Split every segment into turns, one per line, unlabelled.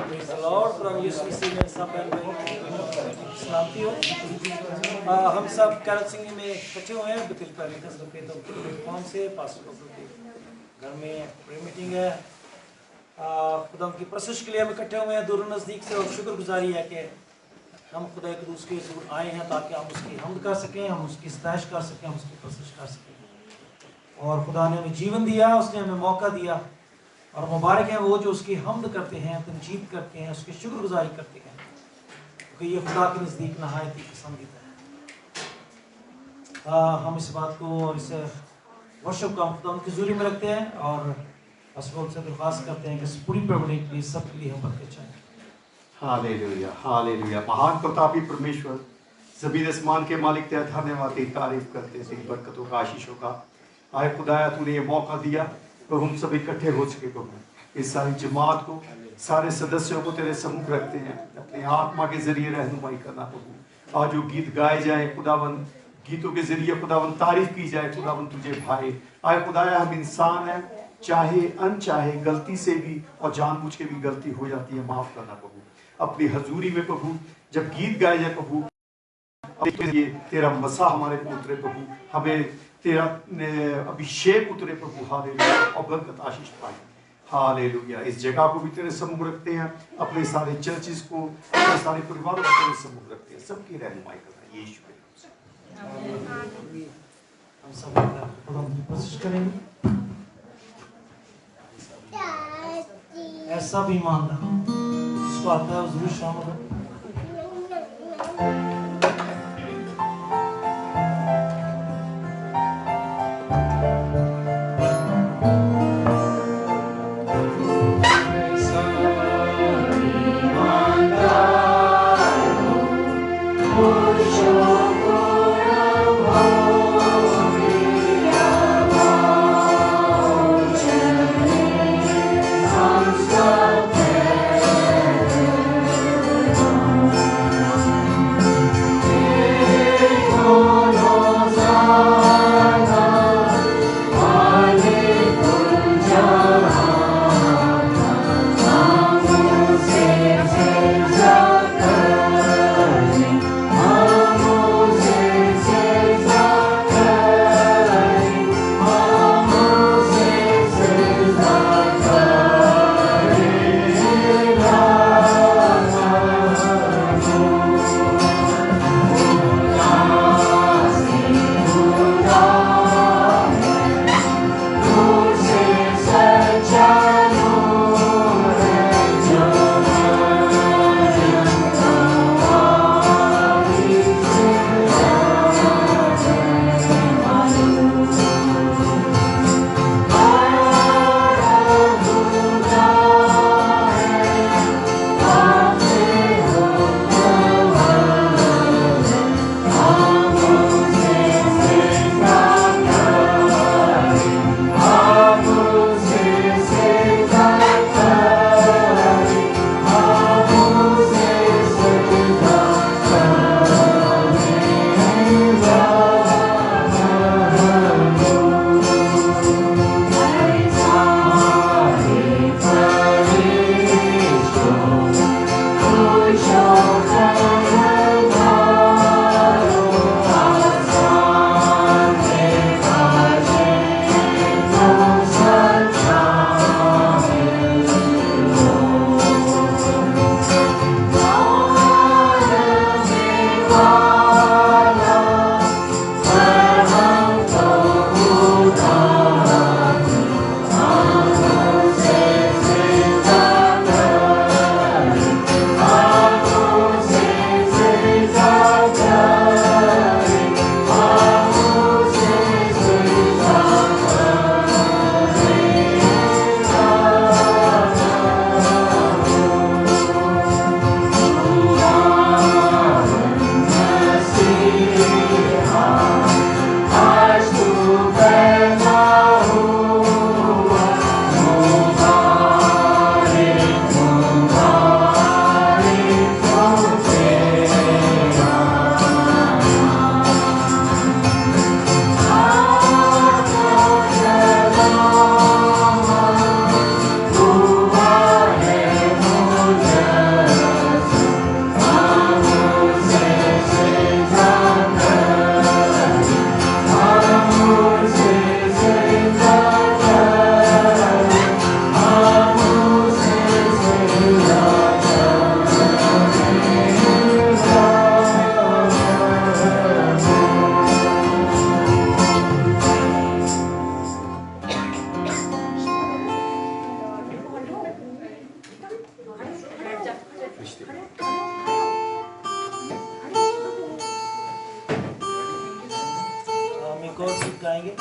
Praise the Lord, प्रभु यीशु मसीह में सब बहन भाई सलामती हो। हम सब कैरल सिंह में इकट्ठे हुए हैं बिल्कुल पहले प्लेटफॉर्म से पास्टर के घर में प्रेयर मीटिंग है। खुदा की प्रशंसा के लिए हम इकट्ठे हुए हैं दूर नज़दीक से, और शुक्रगुजारी है कि हम खुदा एक दूसरे के दूर आए हैं ताकि हम उसकी हमद कर सकें, हम उसकी सताइश कर सकें, हम उसकी प्रशंसा कर सकें। और खुदा ने हमें जीवन दिया, उसने हमें मौका दिया, और मुबारक हैं वो जो उसकी हमद करते हैं, तनजीद करते हैं, उसकी शुक्रगुजारी करते हैं, क्योंकि ये खुदा के नज़दीक नहायत ही पसंदीदा है। हम इस बात को और इस वर्शिप को हम खुदा उनकी ज़रूरी में रखते हैं, और असबोल से दरख्वास्त करते हैं कि इस पूरी प्रोग्राम के लिए सबके लिए हम बरकत चाहें।
Hallelujah, hallelujah. महान प्रतापी परमेश्वर, ज़मीन आसमान के मालिक, तेरा धन्यवाद, तेरी तारीफ करते हैं तेरी बरकतों का, आशीषों का। आए खुदाया, तूने ये मौका दिया तो हम सब इकट्ठे हो सके। प्रभु इस सारी जमात को, सारे सदस्यों को तेरे सम्मुख रखते हैं, अपने आत्मा के जरिए रहनुमाई करना। प्रभु आज जो गीत गाए जाए खुदावन, गीतों के जरिए खुदावन तारीफ की जाए खुदावन तुझे भाई। आए खुदाया, हम इंसान हैं, चाहे अनचाहे गलती से भी और जानबूझ के भी गलती हो जाती है, माफ करना प्रभु। अपनी हजूरी में प्रभु जब गीत गाए जाए प्रभु, तेरा मसा हमारे को उतरे प्रभु, हमें तेरा अभिषेक उतरे प्रभु। हालेलुया, और बरकत आशीष पाए। हालेलुया। इस जगह को भी तेरे सम्मुख रखते हैं, अपने सारे चर्चिस को, अपने सारे परिवारों को तेरे सम्मुख रखते हैं, सबकी रहनुमाई करना यीशु के नाम से।
हम सब खुदा की कोशिश करेंगे। ऐसा भी मानना जिसको आता है जरूर शामिल हो। गाएंगे।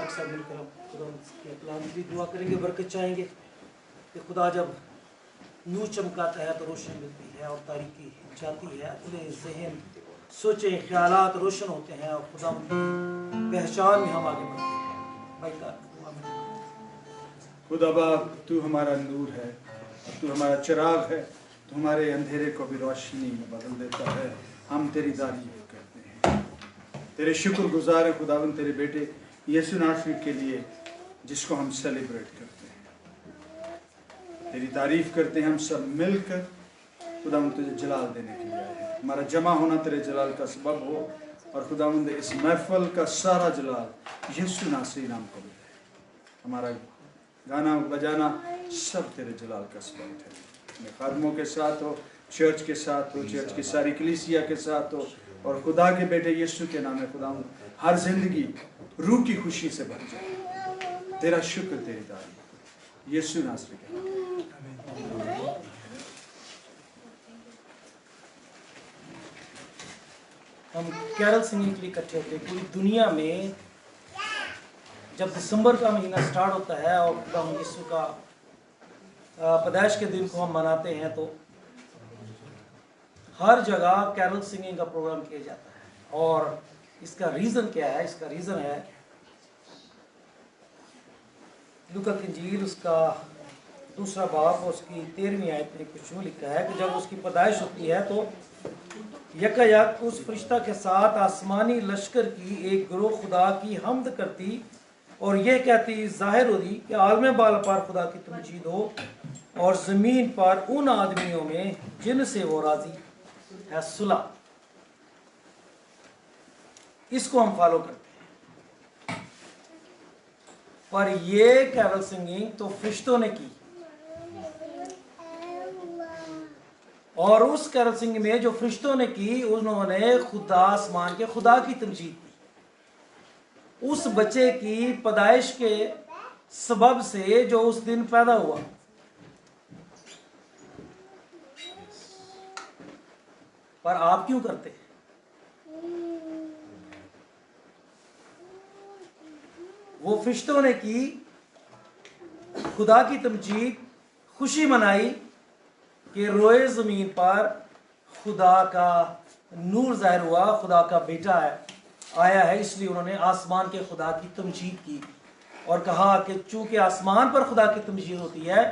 एक साथ मिलकर हम खुदा के कलाम की दुआ करेंगे, बरकत चाहेंगे कि खुदा जब नूर चमकाता है तो रोशनी मिलती है और तारीकी जाती है, अपने जहन सोचे ख्यालात रोशन होते हैं और खुदा की पहचान में हम आगे बढ़ते हैं। भाई का दुआ में
खुदा बाप, तू हमारा नूर है, तू हमारा चिराग है, तू हमारे अंधेरे को भी रोशनी में बदल देता है। हम तेरी तारीफ करते हैं, तेरे शुक्रगुजार हैं खुदावन तेरे बेटे यीशु नासरी के लिए जिसको हम सेलिब्रेट करते हैं। तेरी तारीफ करते हैं हम सब मिलकर। खुदावन तुझे जलाल देने के लिए आए हैं। हमारा जमा होना तेरे जलाल का सबब हो और खुदावंद इस महफिल का सारा जलाल यीशु नासरी नाम को मिले। हमारा गाना बजाना सब तेरे जलाल का सबब है। अपने खादमों के साथ हो, चर्च के साथ हो, चर्च की सारी कलीसिया के साथ हो और खुदा के बेटे यीशु के नाम में खुदा हर जिंदगी रूह की खुशी से भर जाए। तेरा शुक्र, तेरी तारीफ यीशु नासरी के नाम में।
हम कैरल सिंगिंग के लिए इकट्ठे होते हैं। पूरी दुनिया में जब दिसंबर का महीना स्टार्ट होता है और खुदा यीशु का पैदाइश के दिन को हम मनाते हैं तो हर जगह कैरल सिंगिंग का प्रोग्राम किया जाता है। और इसका रीज़न क्या है? इसका रीज़न है लूका की इंजील उसका 2 बाब और उसकी 13वीं आयत में कुछ यूँ लिखा है कि जब उसकी पैदाइश होती है तो यकायक उस फरिश्ता के साथ आसमानी लश्कर की एक गिरोह खुदा की हम्द करती और यह कहती जाहिर होती कि आलम बाला पर खुदा की तमजीद हो और ज़मीन पर उन आदमियों में जिनसे वो राजी है सुलह। इसको हम फॉलो करते हैं। पर ये कैरल सिंगिंग तो फरिश्तों ने की और उस कैरल सिंगिंग में जो फरिश्तों ने की उन्होंने खुदा आसमान के खुदा की तमजीद की। उस बच्चे की पैदाइश के सबब से जो उस दिन पैदा हुआ। पर आप क्यों करते हैं? वो फरिश्तों ने की, खुदा की तमजीद, खुशी मनाई कि रोए ज़मीन पर खुदा का नूर ज़ाहिर हुआ, खुदा का बेटा आया है। इसलिए उन्होंने आसमान के खुदा की तमजीद की और कहा कि चूंकि आसमान पर खुदा की तमजीद होती है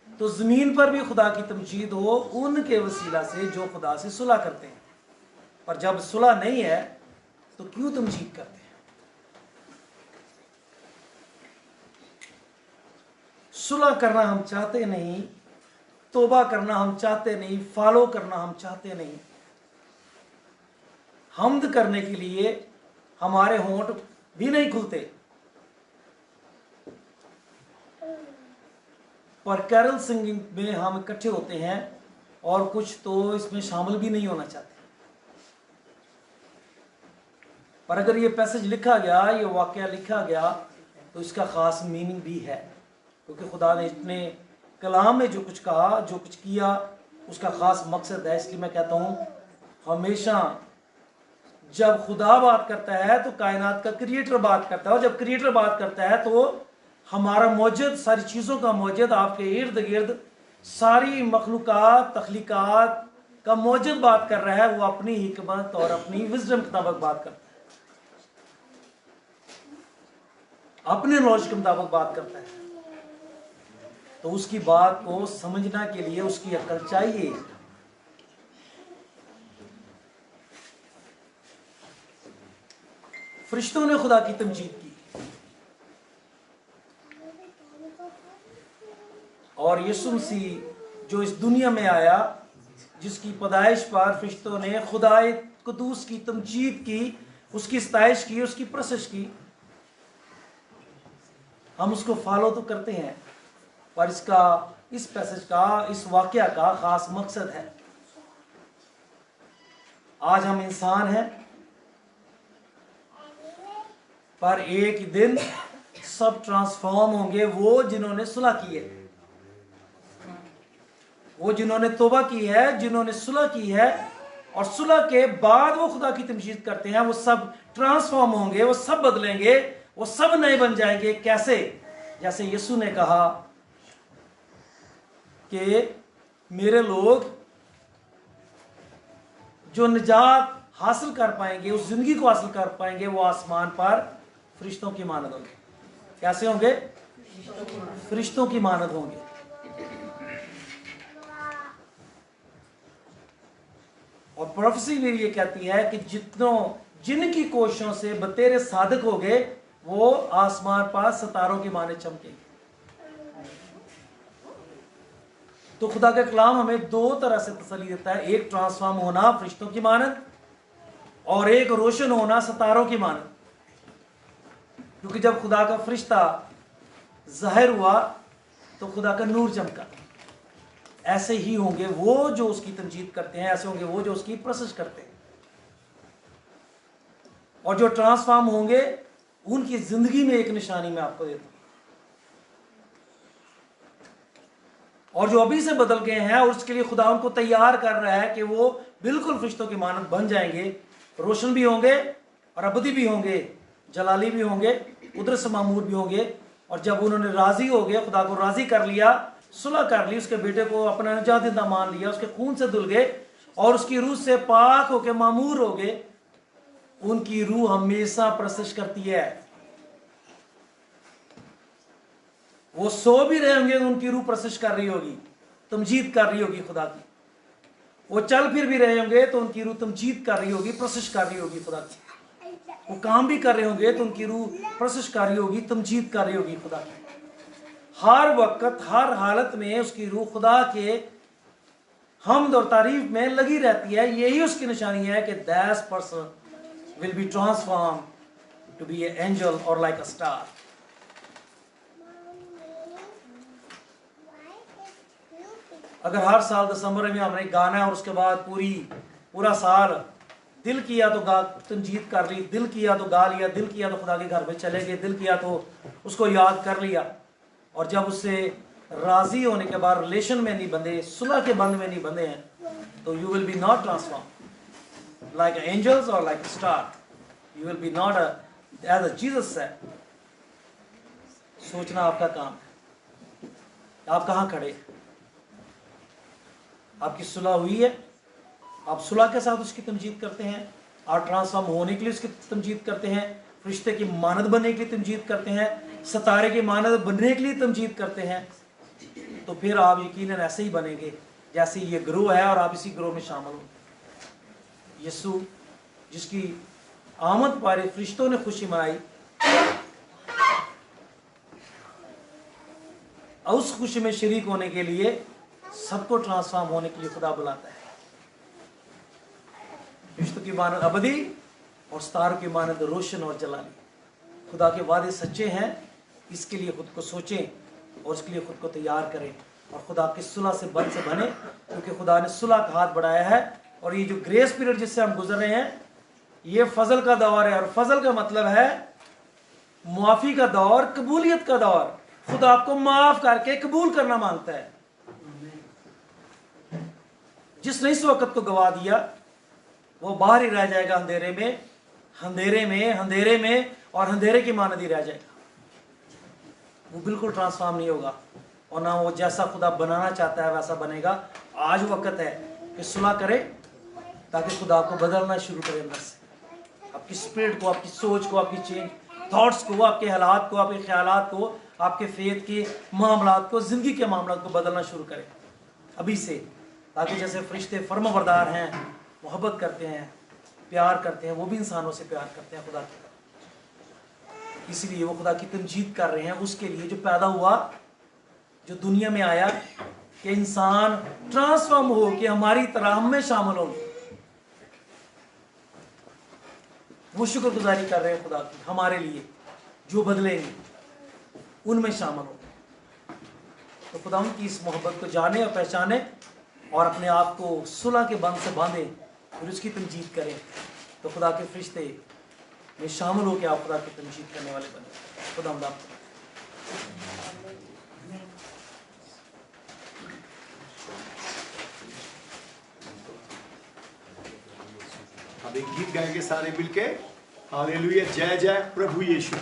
तो ज़मीन पर भी खुदा की तमजीद हो उनके वसीला से जो खुदा से सुलह करते हैं। पर जब सुलह नहीं है तो क्यों तमजीद करते हैं? सुलह करना हम चाहते नहीं, तौबा करना हम चाहते नहीं, फॉलो करना हम चाहते नहीं। हम्द करने के लिए हमारे होंठ भी नहीं खुलते। पर कैरल सिंगिंग में हम इकट्ठे होते हैं और कुछ तो इसमें शामिल भी नहीं होना चाहते। पर अगर ये पैसेज लिखा गया, ये वाकया लिखा गया तो इसका खास मीनिंग भी है, क्योंकि खुदा ने इतने कलाम में जो कुछ कहा, जो कुछ किया, उसका खास मकसद है। इसलिए मैं कहता हूँ हमेशा जब खुदा बात करता है तो कायनात का क्रिएटर बात करता है और जब क्रिएटर बात करता है तो हमारा मौजूद, सारी चीज़ों का मौजूद, आपके इर्द गिर्द सारी मखलूक़ात, तख्लीक़ात का मौजूद बात कर रहा है। वो अपनी हिकमत और अपनी विज़डम के मुताबिक बात करता है, अपने नॉलेज के मुताबिक बात करता है। तो उसकी बात को समझना के लिए उसकी अकल चाहिए। फरिश्तों ने खुदा की तमजीद की और यीशु मसीह जो इस दुनिया में आया, जिसकी पैदाइश पर फरिश्तों ने खुदाए कुदूस की तमजीद की, उसकी सताइश की, उसकी प्रशंसा की, हम उसको फॉलो तो करते हैं। पर इस पैसेज का, इस वाकया का खास मकसद है। आज हम इंसान हैं पर एक दिन सब ट्रांसफॉर्म होंगे। वो जिन्होंने सुलह की है, वो जिन्होंने तौबा की है, जिन्होंने सुलह की है और सुलह के बाद वो खुदा की तमजीद करते हैं, वो सब ट्रांसफॉर्म होंगे, वो सब बदलेंगे। वो सब नए बन जाएंगे। कैसे? जैसे यीशु ने कहा कि मेरे लोग जो निजात हासिल कर पाएंगे, उस जिंदगी को हासिल कर पाएंगे, वो आसमान पर फरिश्तों की मानद होंगे। कैसे होंगे? फरिश्तों की मानद होंगे। और प्रोफेसी भी ये कहती है कि जिनकी कोशिशों से बतेरे साधक हो गए, वो आसमान पर सितारों की माने चमकेंगे। तो खुदा का कलाम हमें दो तरह से तसल्ली देता है, एक ट्रांसफॉर्म होना फरिश्तों की मानद, और एक रोशन होना सितारों की मानद। क्योंकि जब खुदा का फरिश्ता जाहिर हुआ तो खुदा का नूर चमका। ऐसे ही होंगे वो जो उसकी तमजीद करते हैं, ऐसे होंगे वो जो उसकी प्रशंसा करते हैं। और जो ट्रांसफॉर्म होंगे उनकी जिंदगी में एक निशानी मैं आपको देता हूं। और जो अभी से बदल गए हैं, और उसके लिए खुदा उनको तैयार कर रहा है कि वो बिल्कुल फरिश्तों की मानद बन जाएंगे, रोशन भी होंगे और अबदी भी होंगे, जलाली भी होंगे, कुदरत मामूर भी होंगे। और जब उन्होंने राजी हो गए, खुदा को राजी कर लिया, सुलह कर ली, उसके बेटे को अपना नजादिंदा मान लिया, उसके खून से धुल गए और उसकी रूह से पाक होके मामूर हो गए, उनकी रूह हमेशा प्रशंसा करती है। वो सो भी रहे होंगे, उनकी रूह प्रशंसा कर रही होगी, तमजीद कर रही होगी खुदा की। वो चल फिर भी रहे होंगे तो उनकी रूह तमजीद कर रही होगी, प्रशंसा कर रही होगी खुदा की। वो काम भी कर रहे होंगे तो उनकी रूह प्रशंसा कर रही होगी, तमजीद कर रही होगी खुदा की। हर वक्त, हर हालत में उसकी रूह खुदा के हमद और तारीफ में लगी रहती है। यही उसकी निशानी है कि that person will be transform to be a angel और लाइक अ स्टार। अगर हर साल दिसंबर में हमने गाना और उसके बाद पूरा साल दिल किया तो गा तमजीद कर ली, दिल किया तो गा लिया, दिल किया तो खुदा के घर में चले गए, दिल किया तो उसको याद कर लिया, और जब उससे राजी होने के बाद रिलेशन में नहीं बंधे, सुलह के बंध में नहीं बंधे हैं, तो you will be not transform like angels और like star. You will be not as Jesus said. सोचना आपका काम है, आप कहां खड़े, आपकी सुलह हुई है, आप सुलह के साथ उसकी तमजीद करते हैं, आप ट्रांसफॉर्म होने के लिए उसकी तमजीद करते हैं, फरिश्ते की मानद बनने के लिए तमजीद करते हैं, सितारे की मानद बनने के लिए तमजीद करते हैं, तो फिर आप यकीनन ऐसे ही बनेंगे जैसे ये ग्रोह है और आप इसी ग्रोह में शामिल हो। यीशु जिसकी आमद पर फरिश्तों ने खुशी मनाई, उस खुशी में शरीक होने के लिए सबको ट्रांसफॉर्म होने के लिए खुदा बुलाता है। फरिश्तों की मानद अबदी और सितारों की मानद रोशन और जलाली। खुदा के वादे सच्चे हैं, इसके लिए खुद को सोचें और इसके लिए खुद को तैयार करें और खुदा की सुलह से बने, क्योंकि खुदा ने सुलह का हाथ बढ़ाया है। और ये जो ग्रेस पीरियड जिससे हम गुजर रहे हैं, ये फजल का दौर है, और फजल का मतलब है मुआफी का दौर, कबूलियत का दौर। खुदा आपको माफ करके कबूल करना मांगता है। जिसने इस वक्त को गवा दिया वो बाहर ही रह जाएगा, अंधेरे में, अंधेरे में और अंधेरे की मानद ही रह जाएगा। वो बिल्कुल ट्रांसफॉर्म नहीं होगा, और ना वो जैसा खुदा बनाना चाहता है वैसा बनेगा। आज वक्त है कि सुलह करे, ताकि खुदा आपको बदलना शुरू करे अंदर से, आपकी स्पिरिट को, आपकी सोच को, आपकी चेंज थॉट्स को, आपके हालात को, आपके ख्यालात को, आपके फेथ के मामलात को, जिंदगी के मामलात को बदलना शुरू करे अभी से, ताकि जैसे फरिश्ते फर्माबरदार हैं, मोहब्बत करते हैं, प्यार करते हैं, वो भी इंसानों से प्यार करते हैं खुदा की। इसलिए वो खुदा की तमजीद कर रहे हैं उसके लिए जो पैदा हुआ, जो दुनिया में आया, कि इंसान ट्रांसफॉर्म हो कि हमारी तरह हम में शामिल होंगे। वो शुक्रगुजारी कर रहे हैं खुदा की हमारे लिए, जो बदलेंगे उनमें शामिल होंगे। तो खुदा उनकी इस मोहब्बत को जाने और पहचाने और अपने आप को सुलह के बंध से बांधे और उसकी तमजीद करें, तो खुदा के फरिश्ते में शामिल हो के आप खुदा की तमजीद करने वाले बने। खुदा हम आपको
अब एक गीत गाएंगे सारे मिलके, हालेलुया, जय जय प्रभु यीशु।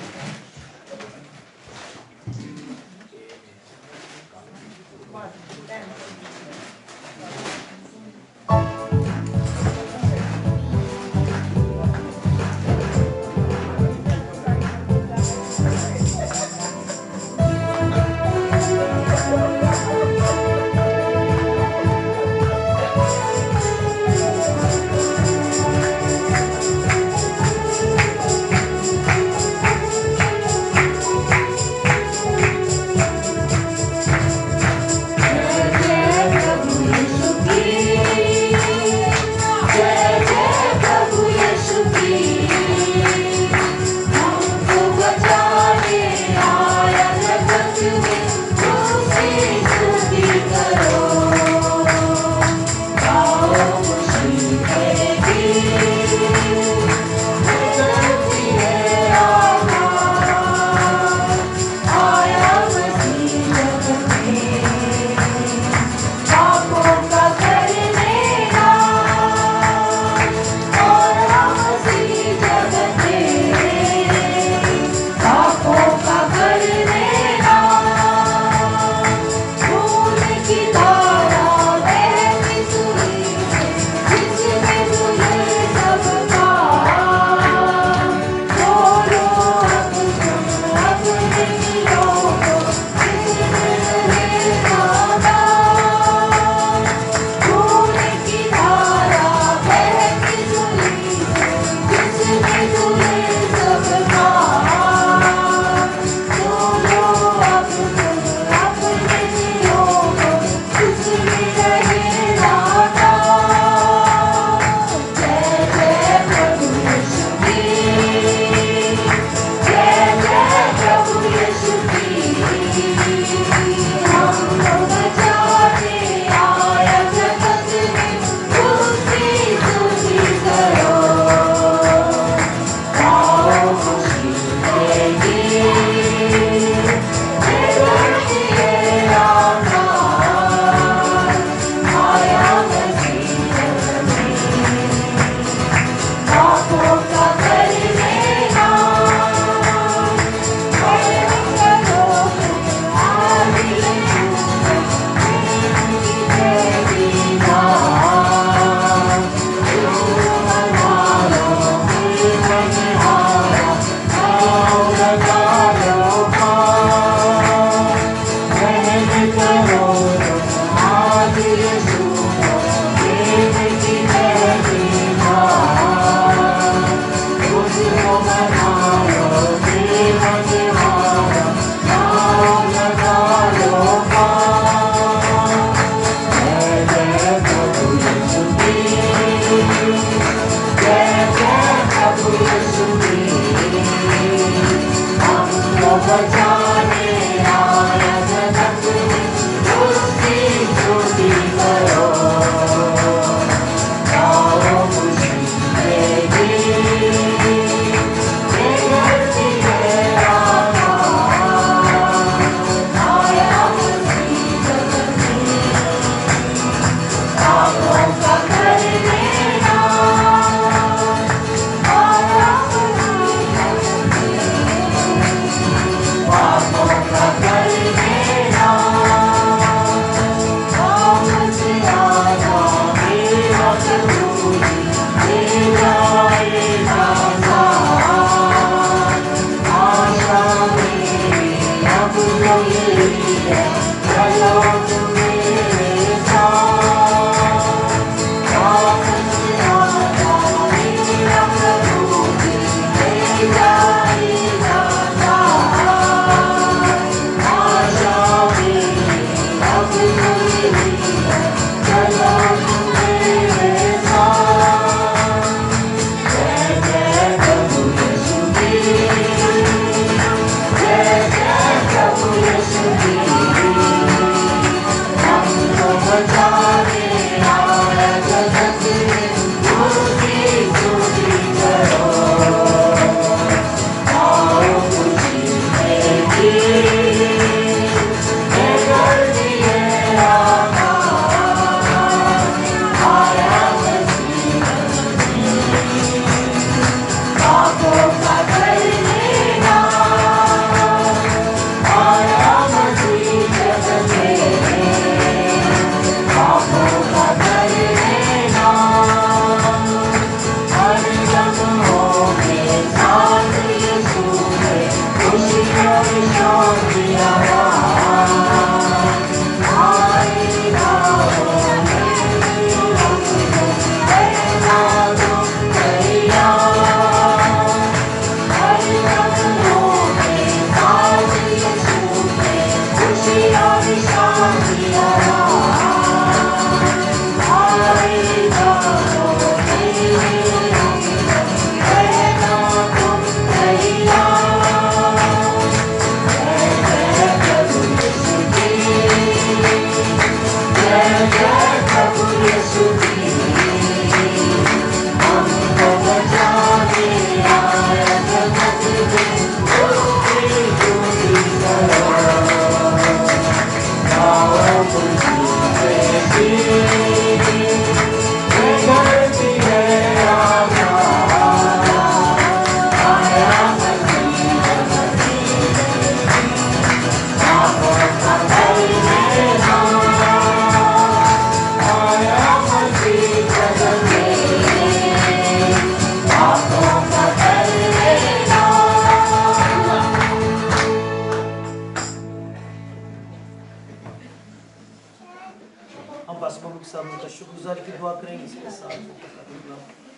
पास मबूक साहब उनका शुक्रगुजारी की दुआ करेंगे, इसके साथ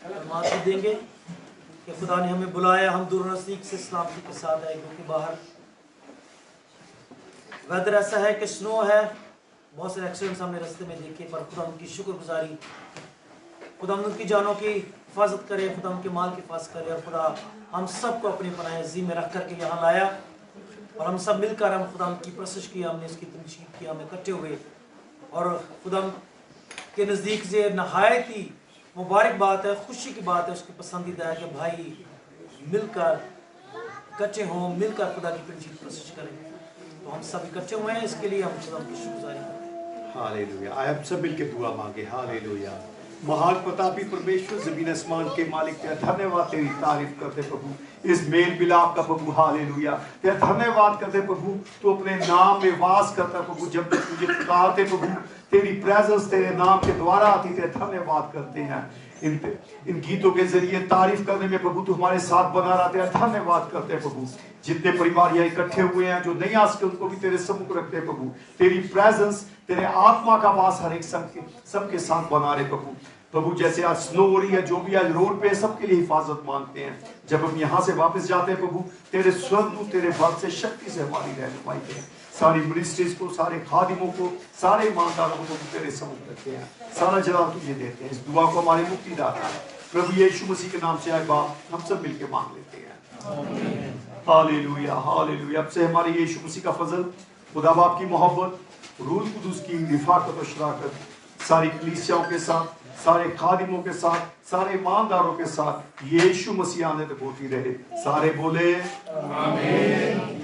फरमात भी देंगे कि खुदा ने हमें बुलाया, हम दूर नज़दीक से सलामती के साथ आए, क्योंकि बाहर वेदर ऐसा है कि स्नो है, बहुत से एक्सीडेंट्स हमने रास्ते में देखे, पर खुदा उनकी शुक्रगुजारी, खुदा उनकी जानों की हिफाजत करे, खुदा उनके माल की हिफाजत करे, और खुदा हम सबको अपनी पनाह अज़ीम में रख करके यहाँ लाया, और हम सब मिलकर हम खुदा की परस्तिश की, हमने इसकी तनशीद की, हम इकट्ठे हुए, और खुदा के नज़दीक से नहायत ही मुबारक बात है, खुशी की बात है, उसकी पसंदीदा है कि भाई मिलकर इकट्ठे हों, मिलकर खुदा की तनशीद परस्तिश करें। तो हम सब इकट्ठे हुए हैं, इसके लिए हम खुदा की शुक्रगुजारी करें।
हालेलुया। आए हम सब मिलके दुआ मांगे। हालेलुया। महान प्रतापी परमेश्वर, ज़मीन आसमान के मालिक, तेरा धन्यवाद, तेरी तारीफ करते प्रभु, इस मेल मिलाप का प्रभु। हालेलुया। तेरा धन्यवाद करते प्रभु, तू अपने नाम में वास करता प्रभु, जब तक तुझे पुकारते प्रभु, तेरी प्रेजेंस तेरे नाम के द्वारा आती, तेरा धन्यवाद करते हैं। इन गीतों के जरिए तारीफ करने में प्रभु तू हमारे साथ बना रहा, तेरा धन्यवाद करते हैं प्रभु। जितने परिवार यहाँ इकट्ठे हुए हैं जो नहीं आ सके, उनको भी तेरे सम्मुख रखते हैं प्रभु। तेरी प्रेजेंस, तेरे आत्मा का वास हर एक सबके साथ बना रहे प्रभु। प्रभु जैसे आज स्नो हो रही है, जो भी आज रोड पे, सबके लिए हिफाजत मांगते हैं। जब हम यहाँ से वापस जाते हैं प्रभु, तेरे स्वर्ग, तेरे बल से, शक्ति से हमारी रहनुमाई करें। सारी मिनिस्ट्रीज को, सारे खादिमों को, सारे ईमानदारों को तेरे सम्मुख रखते हैं। सारा जवाब तुझे देते हैं। इस दुआ को हमारे मुक्तिदाता है प्रभु यीशु मसीह के नाम से आए बाप, हम सब मिलके मांग लेते हैं। Hallelujah, hallelujah. अब से हमारे यीशु मसीह का फजल, खुदा बाप की मोहब्बत, रूह कुदूस की रिफाकत और शराकत सारी कलीसियाओं के साथ, सारे खादिमों के साथ, सारे ईमानदारों के साथ यीशु मसीह आने तक होती रहे। सारे बोले आमीन।